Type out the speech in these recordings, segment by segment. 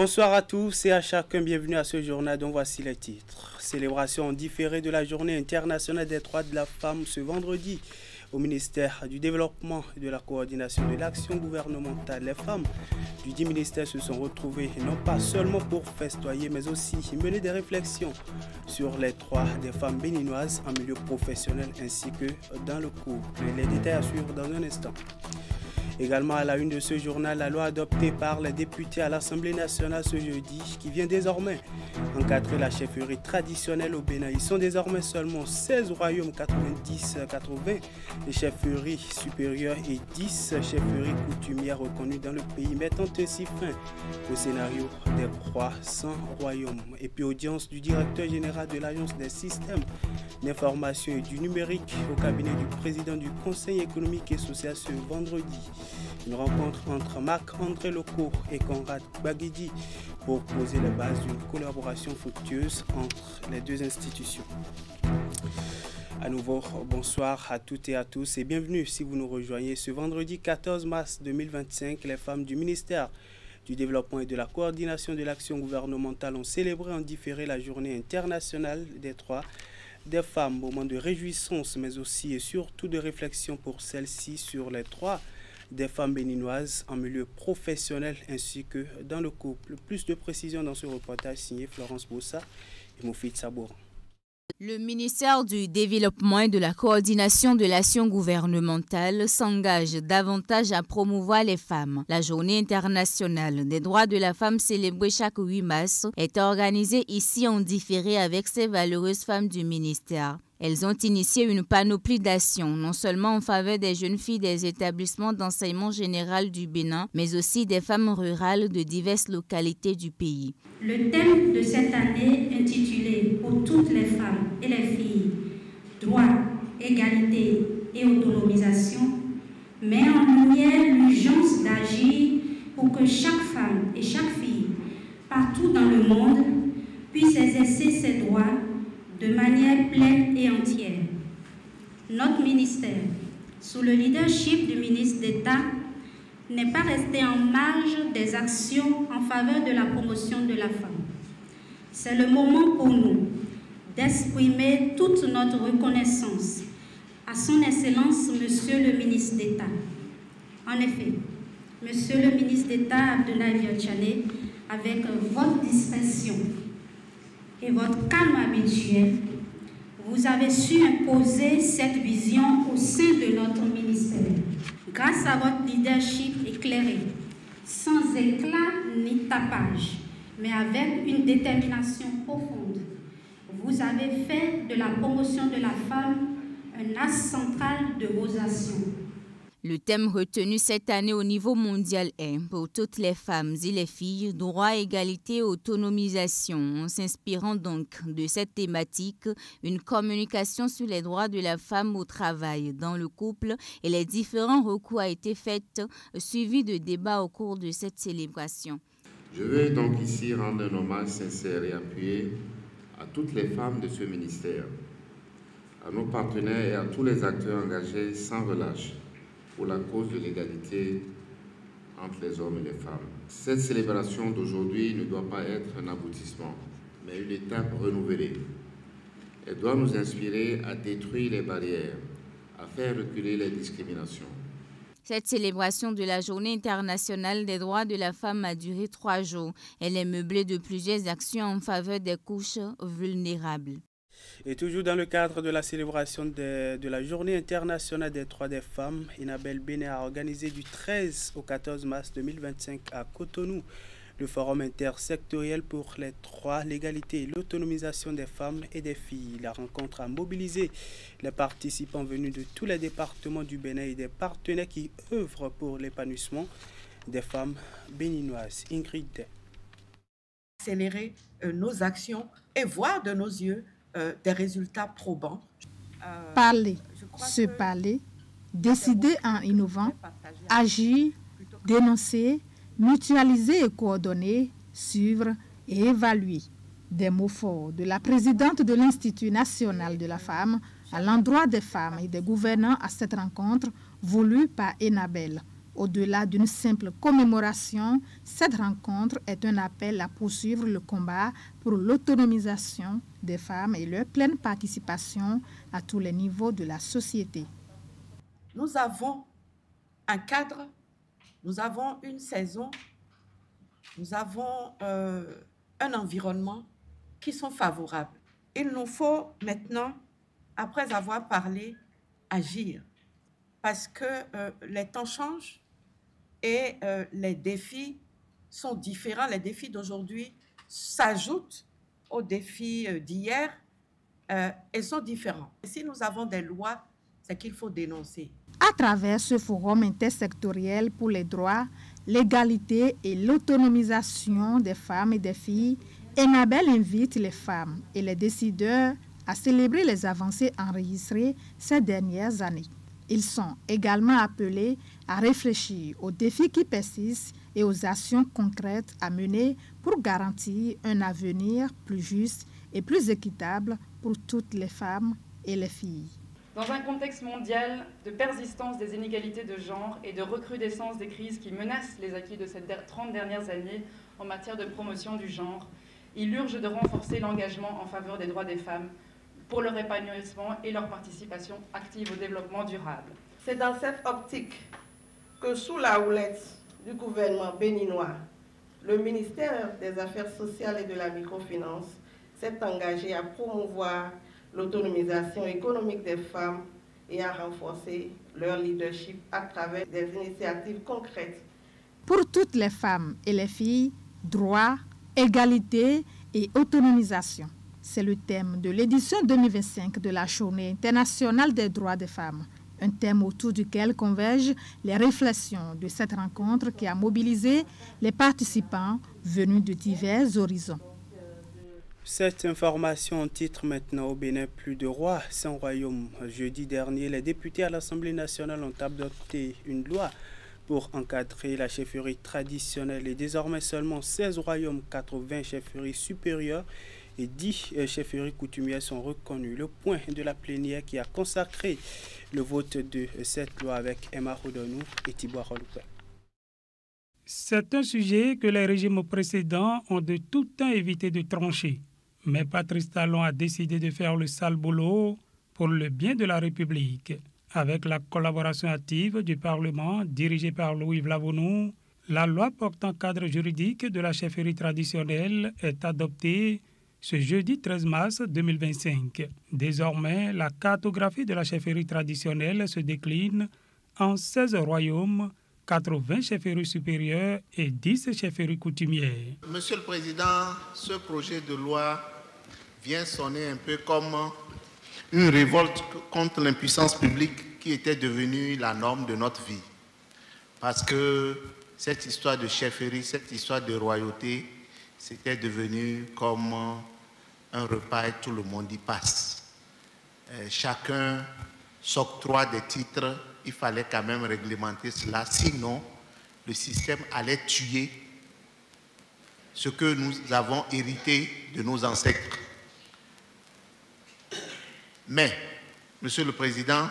Bonsoir à tous et à chacun, bienvenue à ce journal dont voici les titres. Célébration différée de la Journée internationale des droits de la femme ce vendredi au ministère du Développement et de la Coordination de l'action gouvernementale. Les femmes du 10 ministères se sont retrouvées non pas seulement pour festoyer mais aussi mener des réflexions sur les droits des femmes béninoises en milieu professionnel ainsi que dans le couple. Les détails à suivre dans un instant. Également à la une de ce journal, la loi adoptée par les députés à l'Assemblée nationale ce jeudi qui vient désormais encadrer la chefferie traditionnelle au Bénin. Ils sont désormais seulement 16 royaumes 90-80 les chefferies supérieures et 10 chefferies coutumières reconnues dans le pays, mettant ainsi fin au scénario des 300 royaumes. Et puis audience du directeur général de l'Agence des systèmes d'information et du numérique au cabinet du président du Conseil économique et social ce vendredi. Une rencontre entre Marc-André Loco et Conrad Baguidi pour poser les bases d'une collaboration fructueuse entre les deux institutions. À nouveau, bonsoir à toutes et à tous et bienvenue si vous nous rejoignez ce vendredi 14 mars 2025. Les femmes du ministère du Développement et de la Coordination de l'action gouvernementale ont célébré en différé la Journée internationale des droits des femmes, moment de réjouissance mais aussi et surtout de réflexion pour celles-ci sur les droits des femmes béninoises en milieu professionnel ainsi que dans le couple. Plus de précisions dans ce reportage signé Florence Bossa et Moufid Sabouran. Le ministère du Développement et de la Coordination de l'action gouvernementale s'engage davantage à promouvoir les femmes. La Journée internationale des droits de la femme célébrée chaque 8 mars est organisée ici en différé avec ces valeureuses femmes du ministère. Elles ont initié une panoplie d'actions, non seulement en faveur des jeunes filles des établissements d'enseignement général du Bénin, mais aussi des femmes rurales de diverses localités du pays. Le thème de cette année intitulé « Pour toutes les femmes et les filles, droit, égalité et autonomisation » met en lumière l'urgence d'agir pour que chaque femme et chaque fille, partout dans le monde, puisse exercer ses droits de manière pleine et entière. Notre ministère, sous le leadership du ministre d'État, n'est pas resté en marge des actions en faveur de la promotion de la femme. C'est le moment pour nous d'exprimer toute notre reconnaissance à son Excellence, Monsieur le ministre d'État. En effet, Monsieur le ministre d'État Abdoulaye Biachane, avec votre discrétion et votre calme habituel, vous avez su imposer cette vision au sein de notre ministère. Grâce à votre leadership éclairé, sans éclat ni tapage, mais avec une détermination profonde, vous avez fait de la promotion de la femme un axe central de vos actions. Le thème retenu cette année au niveau mondial est « Pour toutes les femmes et les filles, droit, égalité et autonomisation ». En s'inspirant donc de cette thématique, une communication sur les droits de la femme au travail, dans le couple et les différents recours a été faite, suivi de débats au cours de cette célébration. Je veux donc ici rendre un hommage sincère et appuyé à toutes les femmes de ce ministère, à nos partenaires et à tous les acteurs engagés sans relâche pour la cause de l'égalité entre les hommes et les femmes. Cette célébration d'aujourd'hui ne doit pas être un aboutissement, mais une étape renouvelée. Elle doit nous inspirer à détruire les barrières, à faire reculer les discriminations. Cette célébration de la Journée internationale des droits de la femme a duré 3 jours. Elle est meublée de plusieurs actions en faveur des couches vulnérables. Et toujours dans le cadre de la célébration de la Journée internationale des droits des femmes, Enabel Bénin a organisé du 13 au 14 mars 2025 à Cotonou le forum intersectoriel pour les droits, l'égalité et l'autonomisation des femmes et des filles. La rencontre a mobilisé les participants venus de tous les départements du Bénin et des partenaires qui œuvrent pour l'épanouissement des femmes béninoises. Ingrid. Accélérer nos actions et voir de nos yeux des résultats probants. Parler, se parler, décider en innovant, agir, dénoncer, mutualiser et coordonner, suivre et évaluer. Des mots forts de la présidente de l'Institut national de la femme à l'endroit des femmes et des gouvernants à cette rencontre voulue par Enabel. Au-delà d'une simple commémoration, cette rencontre est un appel à poursuivre le combat pour l'autonomisation des femmes et leur pleine participation à tous les niveaux de la société. Nous avons un cadre, nous avons une saison, nous avons un environnement qui sont favorables. Il nous faut maintenant, après avoir parlé, agir. Parce que les temps changent et les défis sont différents. Les défis d'aujourd'hui s'ajoutent aux défis d'hier et sont différents. Et si nous avons des lois, c'est qu'il faut dénoncer. À travers ce forum intersectoriel pour les droits, l'égalité et l'autonomisation des femmes et des filles, Enabel invite les femmes et les décideurs à célébrer les avancées enregistrées ces dernières années. Ils sont également appelés à réfléchir aux défis qui persistent et aux actions concrètes à mener pour garantir un avenir plus juste et plus équitable pour toutes les femmes et les filles. Dans un contexte mondial de persistance des inégalités de genre et de recrudescence des crises qui menacent les acquis de ces 30 dernières années en matière de promotion du genre, il urge de renforcer l'engagement en faveur des droits des femmes pour leur épanouissement et leur participation active au développement durable. C'est dans cette optique que, sous la houlette du gouvernement béninois, le ministère des Affaires sociales et de la microfinance s'est engagé à promouvoir l'autonomisation économique des femmes et à renforcer leur leadership à travers des initiatives concrètes. Pour toutes les femmes et les filles, droit, égalité et autonomisation. C'est le thème de l'édition 2025 de la Journée internationale des droits des femmes, un thème autour duquel convergent les réflexions de cette rencontre qui a mobilisé les participants venus de divers horizons. Cette information titre maintenant au Bénin, plus de rois sans royaume. Jeudi dernier, les députés à l'Assemblée nationale ont adopté une loi pour encadrer la chefferie traditionnelle et désormais seulement 16 royaumes, 80 chefferies supérieures et 10 chefferies coutumières sont reconnues. Le point de la plénière qui a consacré le vote de cette loi avec Emma Rodonou et Thibaut Roloupe. C'est un sujet que les régimes précédents ont de tout temps évité de trancher. Mais Patrice Talon a décidé de faire le sale boulot pour le bien de la République. Avec la collaboration active du Parlement dirigé par Louis Vlavonou, la loi portant cadre juridique de la chefferie traditionnelle est adoptée ce jeudi 13 mars 2025. Désormais, la cartographie de la chefferie traditionnelle se décline en 16 royaumes, 80 chefferies supérieures et 10 chefferies coutumières. Monsieur le Président, ce projet de loi vient sonner un peu comme une révolte contre l'impuissance publique qui était devenue la norme de notre vie. Parce que cette histoire de chefferie, cette histoire de royauté, c'était devenu comme un repas et tout le monde y passe. Chacun s'octroie des titres, il fallait quand même réglementer cela, sinon le système allait tuer ce que nous avons hérité de nos ancêtres. Mais, Monsieur le Président,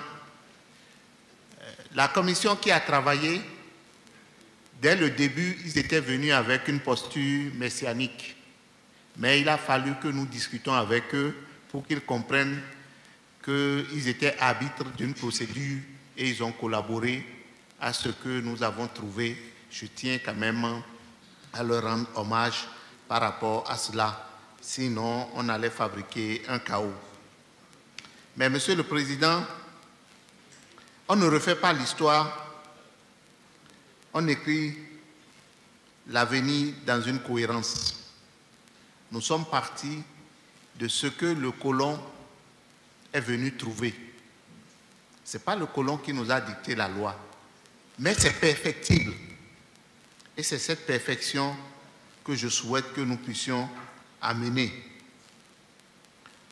la commission qui a travaillé, dès le début, ils étaient venus avec une posture messianique. Mais il a fallu que nous discutions avec eux pour qu'ils comprennent qu'ils étaient arbitres d'une procédure et ils ont collaboré à ce que nous avons trouvé. Je tiens quand même à leur rendre hommage par rapport à cela. Sinon, on allait fabriquer un chaos. Mais, Monsieur le Président, on ne refait pas l'histoire, on écrit l'avenir dans une cohérence. Nous sommes partis de ce que le colon est venu trouver. Ce n'est pas le colon qui nous a dicté la loi, mais c'est perfectible. Et c'est cette perfection que je souhaite que nous puissions amener,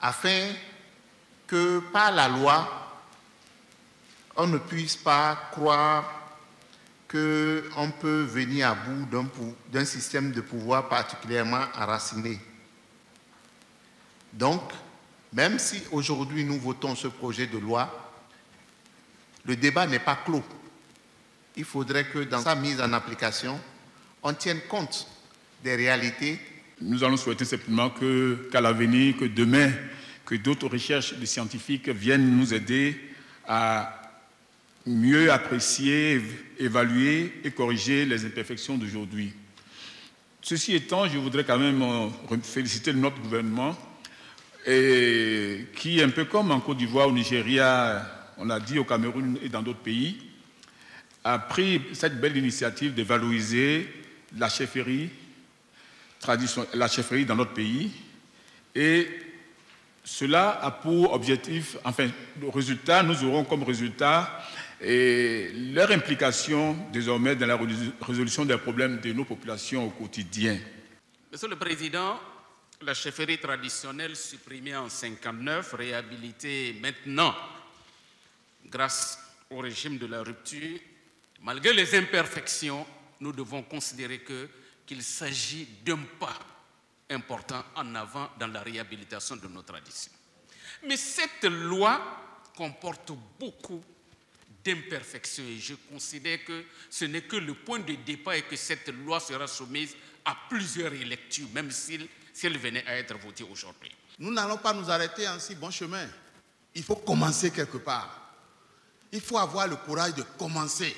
afin que par la loi, on ne puisse pas croire qu'on peut venir à bout d'un système de pouvoir particulièrement enraciné. Donc, même si aujourd'hui nous votons ce projet de loi, le débat n'est pas clos. il faudrait que dans sa mise en application, on tienne compte des réalités. Nous allons souhaiter simplement qu'à l'avenir, que demain, que d'autres recherches de scientifiques viennent nous aider à mieux apprécier, évaluer et corriger les imperfections d'aujourd'hui. Ceci étant, je voudrais quand même féliciter notre gouvernement qui, un peu comme en Côte d'Ivoire, au Nigeria, on a dit au Cameroun et dans d'autres pays, a pris cette belle initiative de valoriser la chefferie dans notre pays. Et cela a pour objectif, enfin, le résultat, nous aurons comme résultat leur implication désormais dans la résolution des problèmes de nos populations au quotidien. Monsieur le Président, la chefferie traditionnelle supprimée en 1959, réhabilitée maintenant grâce au régime de la rupture, malgré les imperfections, nous devons considérer qu'il s'agit d'un pas important en avant dans la réhabilitation de nos traditions. Mais cette loi comporte beaucoup d'imperfections et je considère que ce n'est que le point de départ et que cette loi sera soumise à plusieurs lectures, même si elle venait à être votée aujourd'hui. Nous n'allons pas nous arrêter en si bon chemin. Il faut commencer quelque part. Il faut avoir le courage de commencer.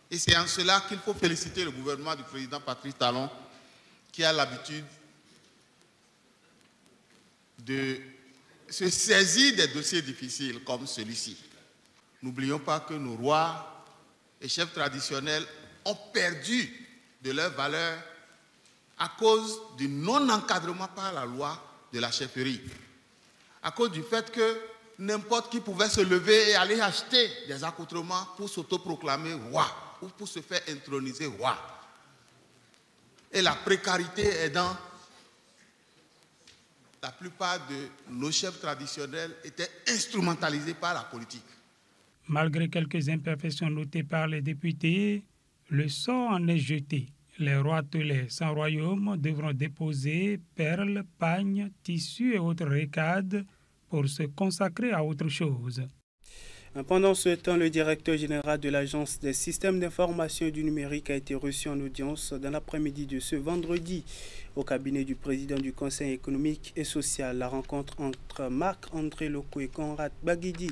Et c'est en cela qu'il faut féliciter le gouvernement du président Patrice Talon qui a l'habitude de se saisir des dossiers difficiles comme celui-ci. N'oublions pas que nos rois et chefs traditionnels ont perdu de leur valeur à cause du non-encadrement par la loi de la chefferie. À cause du fait que n'importe qui pouvait se lever et aller acheter des accoutrements pour s'autoproclamer roi ou pour se faire introniser roi. Et la précarité est dans la plupart de nos chefs traditionnels étaient instrumentalisés par la politique. Malgré quelques imperfections notées par les députés, le sort en est jeté. Les roitelets sans royaume devront déposer perles, pagnes, tissus et autres récades pour se consacrer à autre chose. Pendant ce temps, le directeur général de l'Agence des systèmes d'information et du numérique a été reçu en audience dans l'après-midi de ce vendredi au cabinet du président du Conseil économique et social. La rencontre entre Marc-André Loko et Conrad Baguidi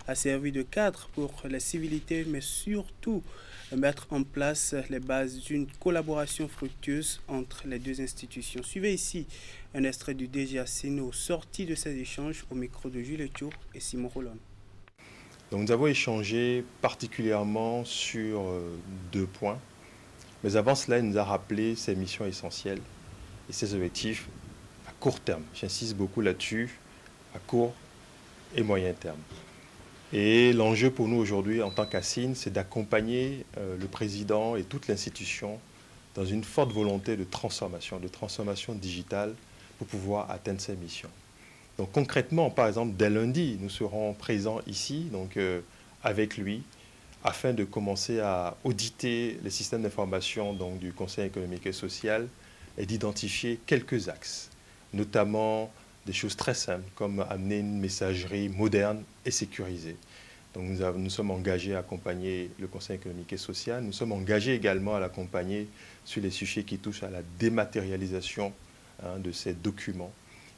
a servi de cadre pour les civilités, mais surtout mettre en place les bases d'une collaboration fructueuse entre les deux institutions. Suivez ici un extrait du DG Asseno sorti de ces échanges au micro de Jules Etour et Simon Roland. Donc nous avons échangé particulièrement sur 2 points, mais avant cela, il nous a rappelé ses missions essentielles et ses objectifs à court terme. J'insiste beaucoup là-dessus, à court et moyen terme. Et l'enjeu pour nous aujourd'hui en tant qu'ASIN, c'est d'accompagner le président et toute l'institution dans une forte volonté de transformation digitale pour pouvoir atteindre ces missions. Donc concrètement, par exemple, dès lundi, nous serons présents ici, donc avec lui, afin de commencer à auditer les systèmes d'information du Conseil économique et social et d'identifier quelques axes, notamment des choses très simples, comme amener une messagerie moderne et sécurisée. Donc nous sommes engagés à accompagner le Conseil économique et social. Nous sommes engagés également à l'accompagner sur les sujets qui touchent à la dématérialisation de ces documents,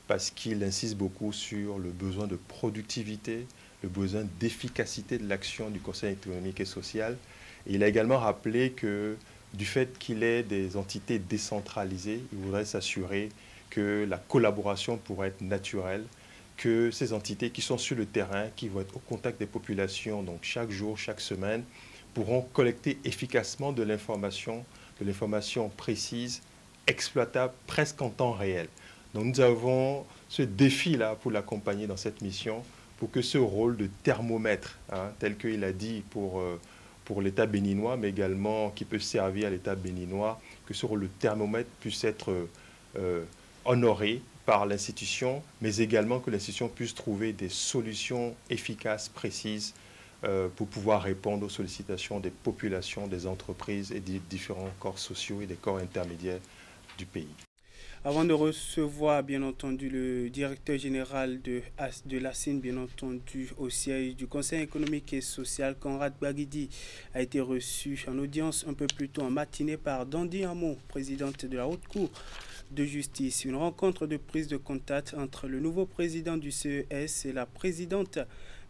parce qu'il insiste beaucoup sur le besoin de productivité, le besoin d'efficacité de l'action du Conseil économique et social. Et il a également rappelé que du fait qu'il ait des entités décentralisées, il voudrait s'assurer que la collaboration pourrait être naturelle, que ces entités qui sont sur le terrain, qui vont être au contact des populations, donc chaque jour, chaque semaine, pourront collecter efficacement de l'information précise, exploitable presque en temps réel. Donc nous avons ce défi-là pour l'accompagner dans cette mission, pour que ce rôle de thermomètre, tel qu'il a dit pour l'État béninois, mais également qui peut servir à l'État béninois, que ce rôle de thermomètre puisse être honoré par l'institution, mais également que l'institution puisse trouver des solutions efficaces, précises, pour pouvoir répondre aux sollicitations des populations, des entreprises et des différents corps sociaux et des corps intermédiaires du pays. Avant de recevoir, bien entendu, le directeur général de l'ASIN, bien entendu, au siège du Conseil économique et social, Conrad Baguidi, a été reçu en audience un peu plus tôt en matinée par Dandy Amo, présidente de la Haute Cour de justice. Une rencontre de prise de contact entre le nouveau président du CES et la présidente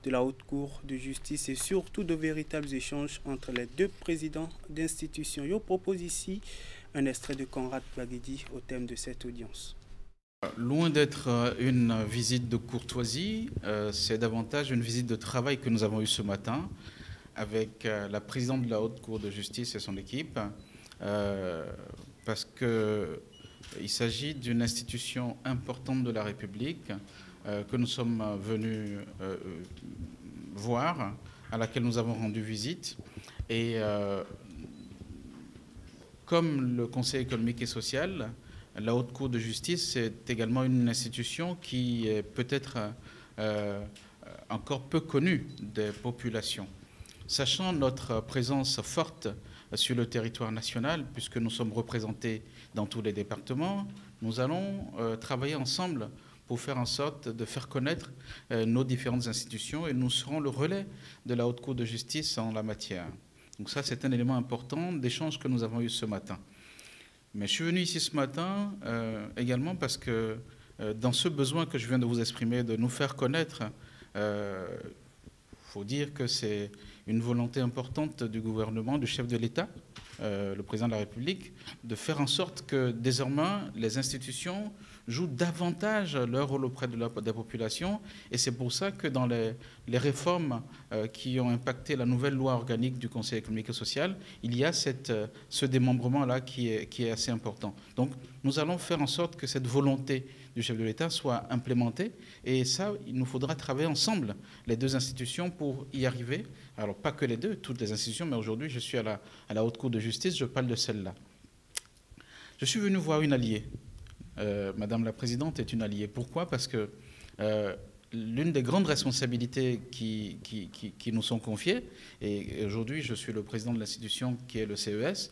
de la Haute Cour de justice et surtout de véritables échanges entre les deux présidents d'institutions. Je propose ici un extrait de Conrad Baguidi au thème de cette audience. Loin d'être une visite de courtoisie, c'est davantage une visite de travail que nous avons eue ce matin avec la présidente de la Haute Cour de justice et son équipe, parce qu'il s'agit d'une institution importante de la République que nous sommes venus voir, à laquelle nous avons rendu visite. Et comme le Conseil économique et social, la Haute Cour de justice est également une institution qui est peut-être encore peu connue des populations. Sachant notre présence forte sur le territoire national, puisque nous sommes représentés dans tous les départements, nous allons travailler ensemble pour faire en sorte de faire connaître nos différentes institutions et nous serons le relais de la Haute Cour de justice en la matière. Donc ça, c'est un élément important d'échange que nous avons eu ce matin. Mais je suis venu ici ce matin également parce que dans ce besoin que je viens de vous exprimer de nous faire connaître, faut dire que c'est une volonté importante du gouvernement, du chef de l'État, le président de la République, de faire en sorte que désormais les institutions jouent davantage leur rôle auprès de la population. Et c'est pour ça que dans les réformes qui ont impacté la nouvelle loi organique du Conseil économique et social, il y a ce démembrement-là qui est assez important. Donc nous allons faire en sorte que cette volonté du chef de l'État soit implémentée. Et ça, il nous faudra travailler ensemble, les deux institutions, pour y arriver. Alors pas que les deux, toutes les institutions, mais aujourd'hui je suis à la Haute Cour de justice, je parle de celle-là. Je suis venu voir une alliée. Madame la Présidente est une alliée. Pourquoi? Parce que l'une des grandes responsabilités qui nous sont confiées, et aujourd'hui je suis le président de l'institution qui est le CES,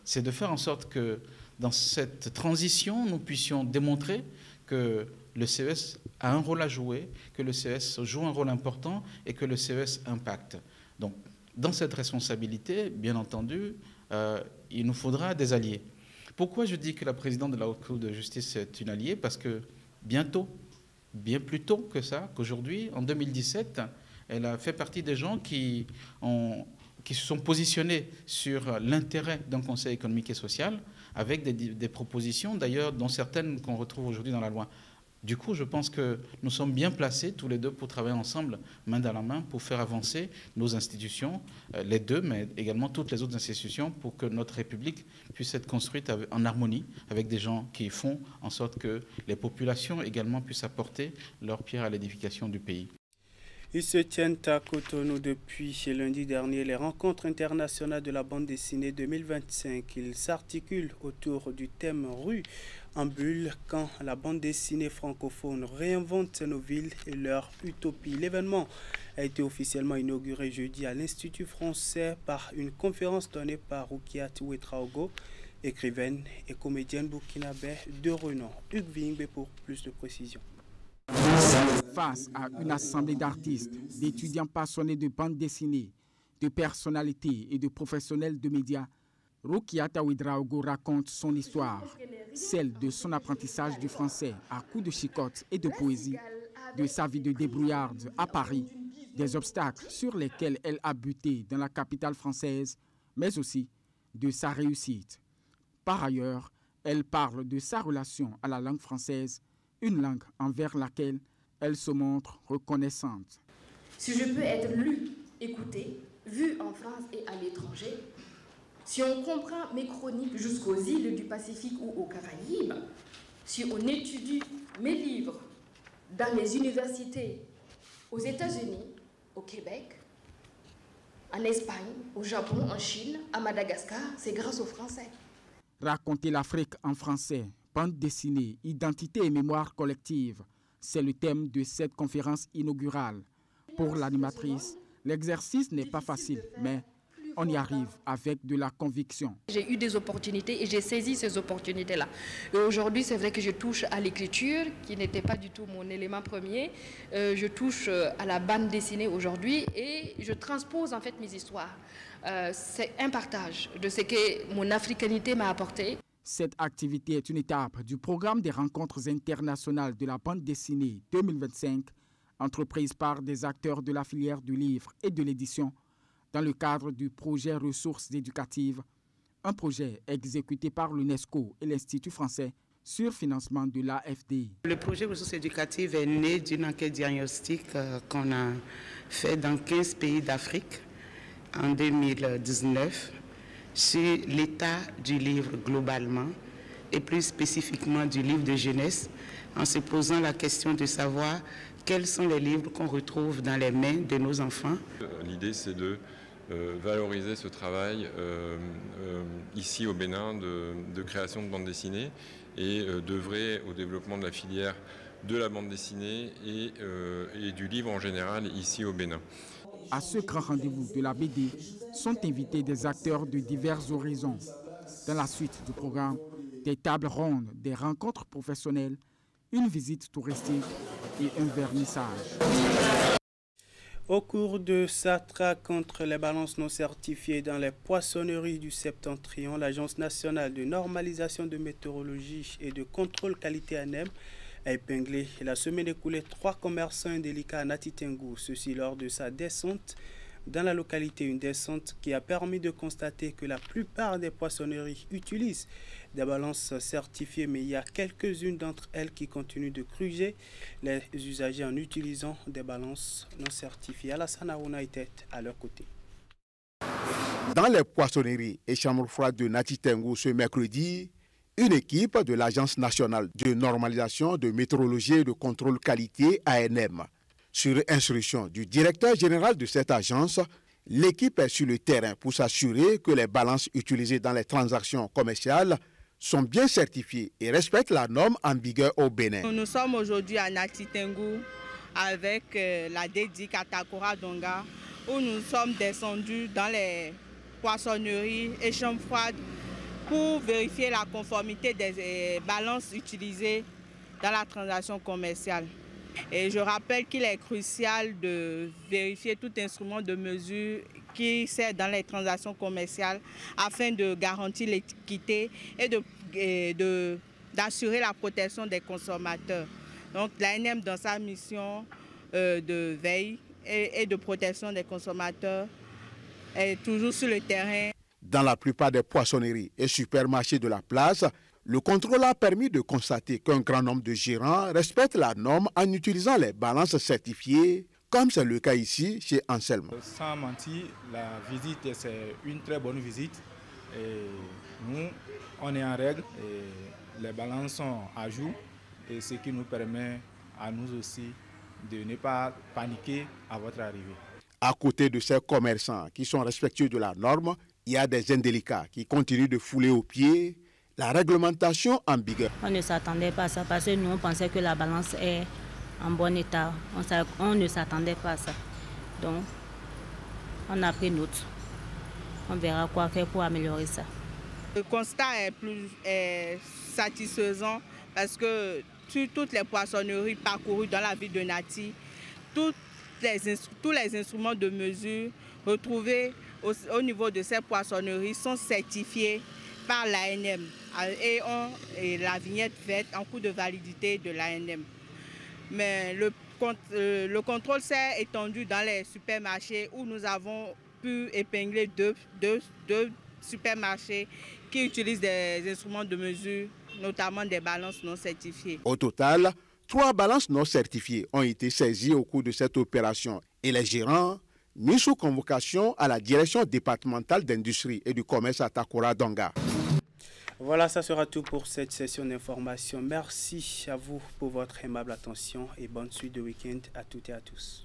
c'est de faire en sorte que dans cette transition, nous puissions démontrer que le CES a un rôle à jouer, que le CES joue un rôle important et que le CES impacte. Donc, dans cette responsabilité, bien entendu, il nous faudra des alliés. Pourquoi je dis que la présidente de la Haute Cour de justice est une alliée? Parce que bientôt, bien plus tôt que ça, qu'aujourd'hui, en 2017, elle a fait partie des gens qui se sont positionnés sur l'intérêt d'un conseil économique et social, avec des propositions, d'ailleurs, dont certaines qu'on retrouve aujourd'hui dans la loi. Du coup, je pense que nous sommes bien placés, tous les deux, pour travailler ensemble, main dans la main, pour faire avancer nos institutions, les deux, mais également toutes les autres institutions, pour que notre République puisse être construite en harmonie avec des gens qui font en sorte que les populations également puissent apporter leur pierre à l'édification du pays. Ils se tiennent à Cotonou depuis lundi dernier les rencontres internationales de la bande dessinée 2025. Ils s'articulent autour du thème Rue en bulle quand la bande dessinée francophone réinvente nos villes et leur utopie. L'événement a été officiellement inauguré jeudi à l'Institut français par une conférence donnée par Rukiat Ouetraogo, écrivaine et comédienne burkinabé de renom. Hugues Vingbe pour plus de précisions. Face à une assemblée d'artistes, d'étudiants passionnés de bande dessinée, de personnalités et de professionnels de médias, Rukiata Ouetraogo raconte son histoire, celle de son apprentissage du français à coups de chicotte et de poésie, de sa vie de débrouillarde à Paris, des obstacles sur lesquels elle a buté dans la capitale française, mais aussi de sa réussite. Par ailleurs, elle parle de sa relation à la langue française, une langue envers laquelle elle se montre reconnaissante. Si je peux être lu, écouté, vu en France et à l'étranger, si on comprend mes chroniques jusqu'aux îles du Pacifique ou aux Caraïbes, si on étudie mes livres dans les universités aux États-Unis, au Québec, en Espagne, au Japon, en Chine, à Madagascar, c'est grâce aux Français. Raconter l'Afrique en français, bande dessinée, identité et mémoire collective, c'est le thème de cette conférence inaugurale. Pour l'animatrice, l'exercice n'est pas facile, mais on y arrive avec de la conviction. J'ai eu des opportunités et j'ai saisi ces opportunités-là. Et aujourd'hui, c'est vrai que je touche à l'écriture, qui n'était pas du tout mon élément premier. Je touche à la bande dessinée aujourd'hui et je transpose en fait mes histoires. C'est un partage de ce que mon africanité m'a apporté. Cette activité est une étape du programme des rencontres internationales de la bande dessinée 2025, entreprise par des acteurs de la filière du livre et de l'édition, dans le cadre du projet Ressources éducatives, un projet exécuté par l'UNESCO et l'Institut français sur financement de l'AFD. Le projet Ressources éducatives est né d'une enquête diagnostique qu'on a fait dans 15 pays d'Afrique en 2019 sur l'état du livre globalement et plus spécifiquement du livre de jeunesse, en se posant la question de savoir quels sont les livres qu'on retrouve dans les mains de nos enfants. L'idée, c'est de valoriser ce travail ici au Bénin de création de bande dessinée et d'œuvrer au développement de la filière de la bande dessinée et du livre en général ici au Bénin. À ce grand rendez-vous de la BD sont invités des acteurs de divers horizons. Dans la suite du programme, des tables rondes, des rencontres professionnelles, une visite touristique et un vernissage. Au cours de sa traque contre les balances non certifiées dans les poissonneries du Septentrion, l'Agence nationale de normalisation de météorologie et de contrôle qualité ANEM a épinglé la semaine écoulée 3 commerçants indélicats à Nati Tengou, ceci lors de sa descente dans la localité, une descente qui a permis de constater que la plupart des poissonneries utilisent des balances certifiées, mais il y a quelques-unes d'entre elles qui continuent de gruger les usagers en utilisant des balances non certifiées. Alassane Arouna était à leur côté. Dans les poissonneries et chambres froides de Nati Tengou ce mercredi, une équipe de l'Agence nationale de normalisation de météorologie et de contrôle qualité ANM. Sur instruction du directeur général de cette agence, l'équipe est sur le terrain pour s'assurer que les balances utilisées dans les transactions commerciales sont bien certifiées et respectent la norme en vigueur au Bénin. Nous sommes aujourd'hui à Nati Tengou avec la DEDI Katakora Donga, où nous sommes descendus dans les poissonneries et chambres froides pour vérifier la conformité des balances utilisées dans la transaction commerciale. Et je rappelle qu'il est crucial de vérifier tout instrument de mesure qui sert dans les transactions commerciales afin de garantir l'équité et d'assurer la protection des consommateurs. Donc l'ANM, dans sa mission de veille et de protection des consommateurs, est toujours sur le terrain. Dans la plupart des poissonneries et supermarchés de la place, le contrôle a permis de constater qu'un grand nombre de gérants respectent la norme en utilisant les balances certifiées, comme c'est le cas ici chez Anselme. Sans mentir, la visite, c'est une très bonne visite. Et nous, on est en règle et les balances sont à jour, et ce qui nous permet à nous aussi de ne pas paniquer à votre arrivée. À côté de ces commerçants qui sont respectueux de la norme, il y a des indélicats qui continuent de fouler aux pieds la réglementation en vigueur. On ne s'attendait pas à ça parce que nous on pensait que la balance est en bon état. On ne s'attendait pas à ça. Donc on a pris note. On verra quoi faire pour améliorer ça. Le constat est satisfaisant parce que sur toutes les poissonneries parcourues dans la ville de Nati, tous les instruments de mesure retrouvés au niveau de ces poissonneries sont certifiés par l'ANM et la vignette verte en cours de validité de l'ANM. Mais le contrôle s'est étendu dans les supermarchés où nous avons pu épingler deux supermarchés qui utilisent des instruments de mesure, notamment des balances non certifiées. Au total, 3 balances non certifiées ont été saisies au cours de cette opération et les gérants mis sous convocation à la direction départementale d'industrie et du commerce à Takora Donga. Voilà, ça sera tout pour cette session d'information. Merci à vous pour votre aimable attention et bonne suite de week-end à toutes et à tous.